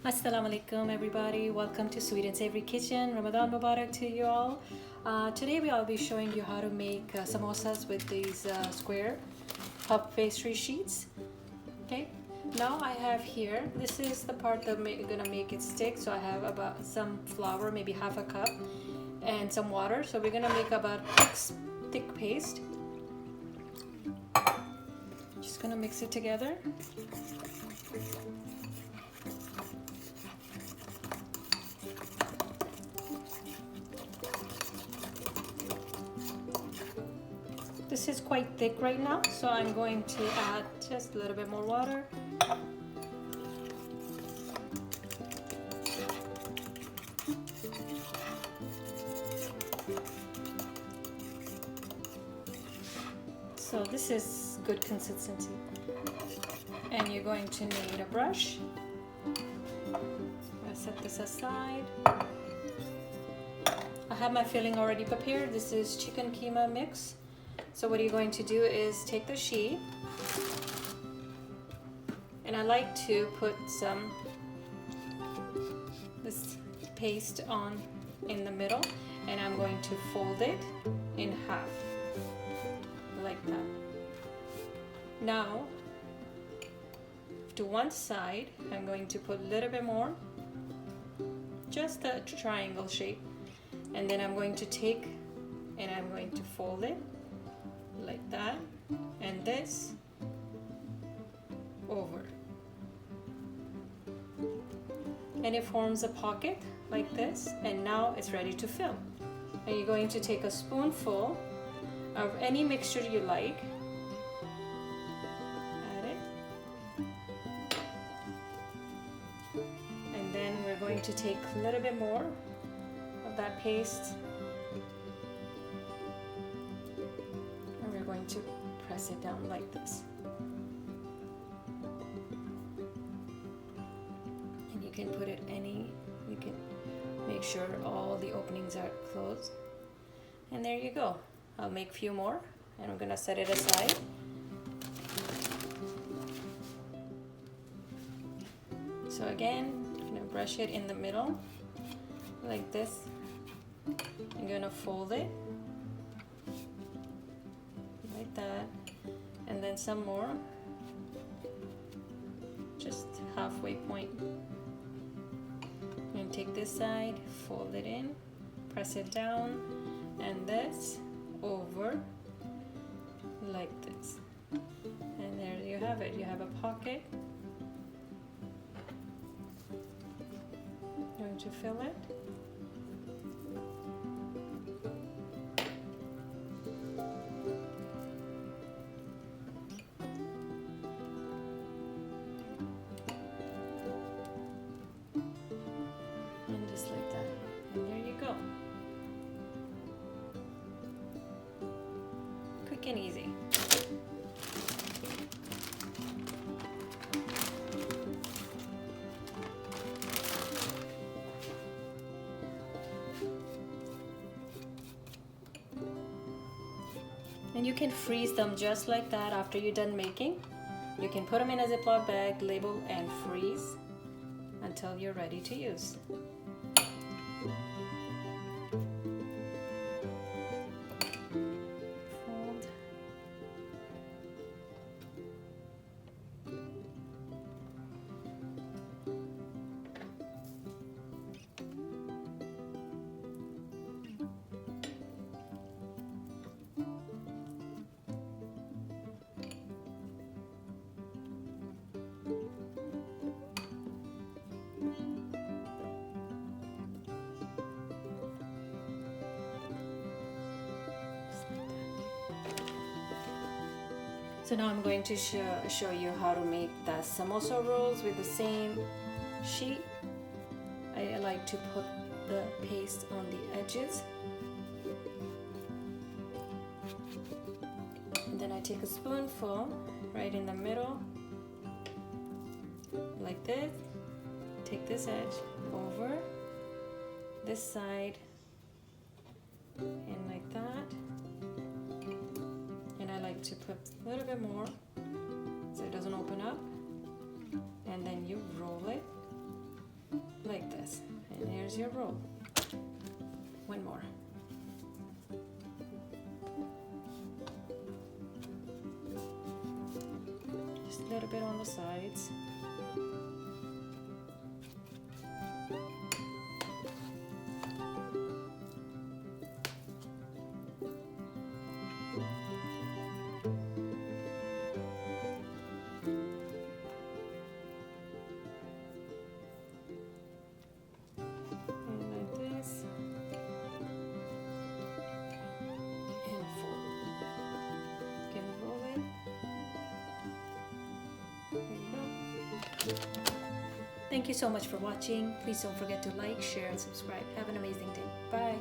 Assalamu alaikum everybody, welcome to Sweet and Savory Kitchen. Ramadan Mubarak to you all. Today I'll be showing you how to make samosas with these square puff pastry sheets. Okay, now I have here, this is the part that I'm gonna make it stick. So I have about some flour, maybe half a cup, and some water. So we're gonna make about thick paste. Just gonna mix it together. This is quite thick right now, so I'm going to add just a little bit more water. So this is good consistency. And you're going to need a brush. I'm going to set this aside. I have my filling already prepared. This is chicken keema mix. So what you're going to do is take the sheet, and I like to put this paste on in the middle, and I'm going to fold it in half like that. Now to one side I'm going to put a little bit more, just a triangle shape, and then I'm going to take and I'm going to fold it like that, and this over, and it forms a pocket like this, and now it's ready to fill. And you're going to take a spoonful of any mixture you like, add it, and then we're going to take a little bit more of that paste, to press it down like this. And you can put it you can make sure all the openings are closed. And there you go. I'll make a few more, and I'm gonna set it aside. So again, I'm gonna brush it in the middle like this. I'm gonna fold it that, and then some more, just halfway point, and take this side, fold it in, press it down, and this over like this, and there you have it. You have a pocket. Going to fill it. Like that, and there you go. Quick and easy. And you can freeze them just like that after you're done making. You can put them in a Ziploc bag, label, and freeze until you're ready to use. So now I'm going to show you how to make the samosa rolls with the same sheet. I like to put the paste on the edges, and then I take a spoonful right in the middle like this, take this edge over this side and like that, and I like to put a little bit more so it doesn't open up, and then you roll it like this, and here's your roll. One more. Just a little bit on the sides. Thank you so much for watching. Please don't forget to like, share, and subscribe. Have an amazing day. Bye.